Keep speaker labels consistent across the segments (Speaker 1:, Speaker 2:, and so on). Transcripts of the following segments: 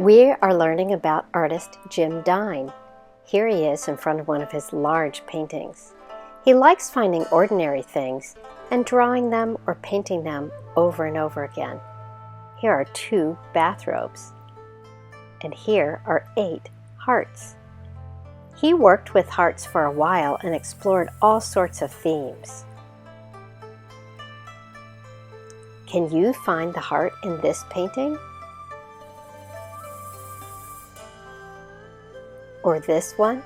Speaker 1: We are learning about artist Jim Dine. Here he is in front of one of his large paintings. He likes finding ordinary things and drawing them or painting them over and over again. Here are 2 bathrobes, and here are 8 hearts. He worked with hearts for a while and explored all sorts of themes. Can you find the heart in this painting? Or this one?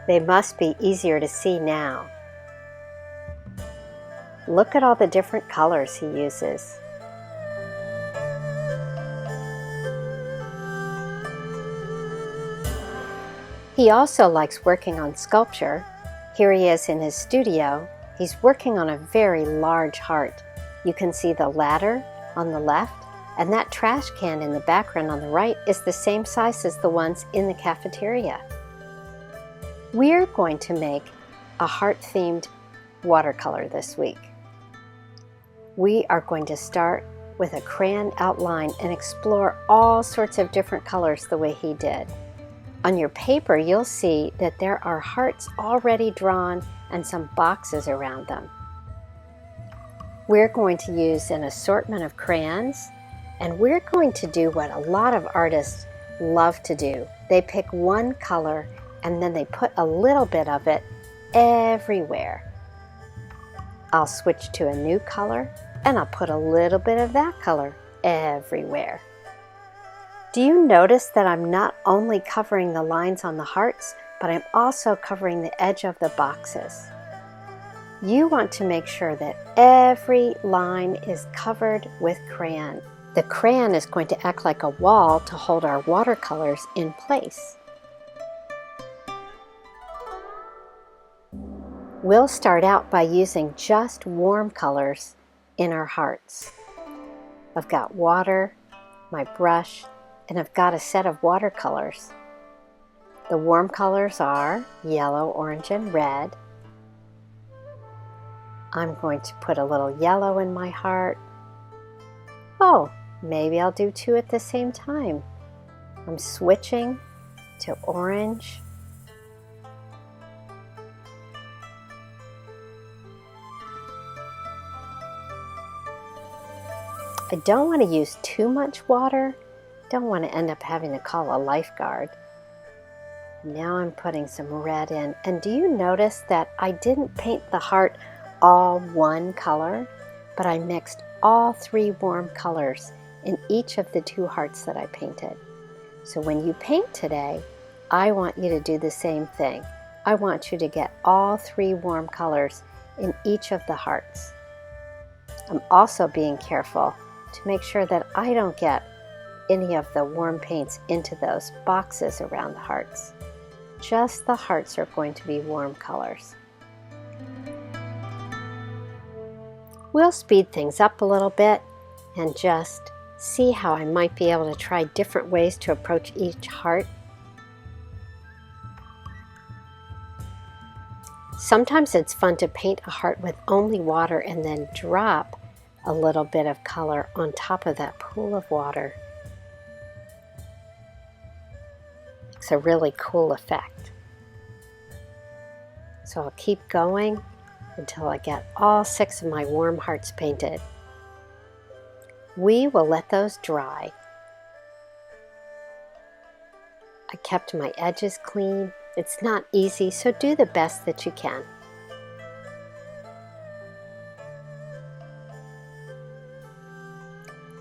Speaker 1: They must be easier to see now. Look at all the different colors he uses. He also likes working on sculpture. Here he is in his studio. He's working on a very large heart. You can see the ladder on the left, and that trash can in the background on the right is the same size as the ones in the cafeteria. We're going to make a heart-themed watercolor this week. We are going to start with a crayon outline and explore all sorts of different colors the way he did. On your paper, you'll see that there are hearts already drawn and some boxes around them. We're going to use an assortment of crayons, and we're going to do what a lot of artists love to do. They pick one color and then they put a little bit of it everywhere. I'll switch to a new color and I'll put a little bit of that color everywhere. Do you notice that I'm not only covering the lines on the hearts, but I'm also covering the edge of the boxes? You want to make sure that every line is covered with crayon. The crayon is going to act like a wall to hold our watercolors in place. We'll start out by using just warm colors in our hearts. I've got water, my brush, and I've got a set of watercolors. The warm colors are yellow, orange, and red. I'm going to put a little yellow in my heart. Oh, maybe I'll do 2 at the same time. I'm switching to orange. I don't want to use too much water. Don't want to end up having to call a lifeguard. Now I'm putting some red in. And do you notice that I didn't paint the heart all one color, but I mixed all 3 warm colors in each of the 2 hearts that I painted. So when you paint today, I want you to do the same thing. I want you to get all 3 warm colors in each of the hearts. I'm also being careful to make sure that I don't get any of the warm paints into those boxes around the hearts. Just the hearts are going to be warm colors. We'll speed things up a little bit and just see how I might be able to try different ways to approach each heart. Sometimes it's fun to paint a heart with only water and then drop a little bit of color on top of that pool of water. It's a really cool effect. So I'll keep going until I get all 6 of my warm hearts painted. We will let those dry. I kept my edges clean. It's not easy, so do the best that you can.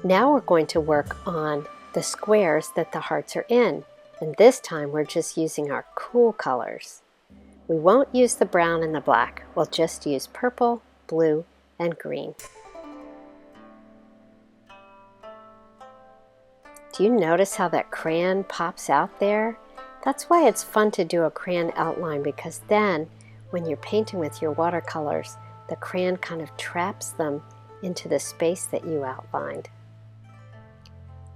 Speaker 1: Now we're going to work on the squares that the hearts are in. And this time we're just using our cool colors. We won't use the brown and the black. We'll just use purple, blue, and green. Do you notice how that crayon pops out there? That's why it's fun to do a crayon outline, because then when you're painting with your watercolors, the crayon kind of traps them into the space that you outlined.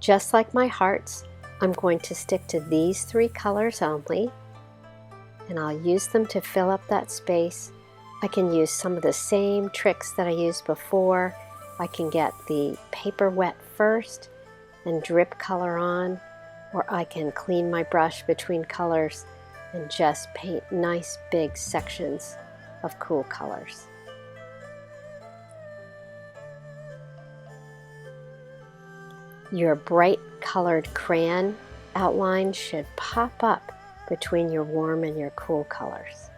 Speaker 1: Just like my hearts, I'm going to stick to these 3 colors only, and I'll use them to fill up that space. I can use some of the same tricks that I used before. I can get the paper wet first and drip color on, or I can clean my brush between colors and just paint nice big sections of cool colors. Your bright colored crayon outline should pop up between your warm and your cool colors.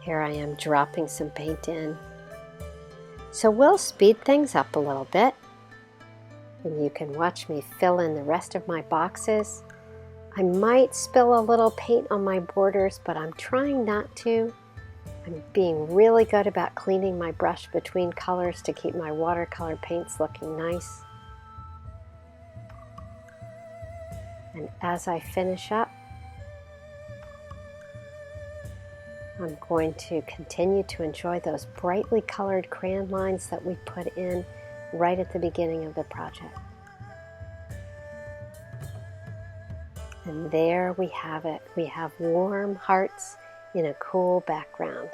Speaker 1: Here I am dropping some paint in. So we'll speed things up a little bit, and you can watch me fill in the rest of my boxes. I might spill a little paint on my borders, but I'm trying not to. I'm being really good about cleaning my brush between colors to keep my watercolor paints looking nice. And as I finish up, I'm going to continue to enjoy those brightly colored crayon lines that we put in right at the beginning of the project. And there we have it. We have warm hearts in a cool background.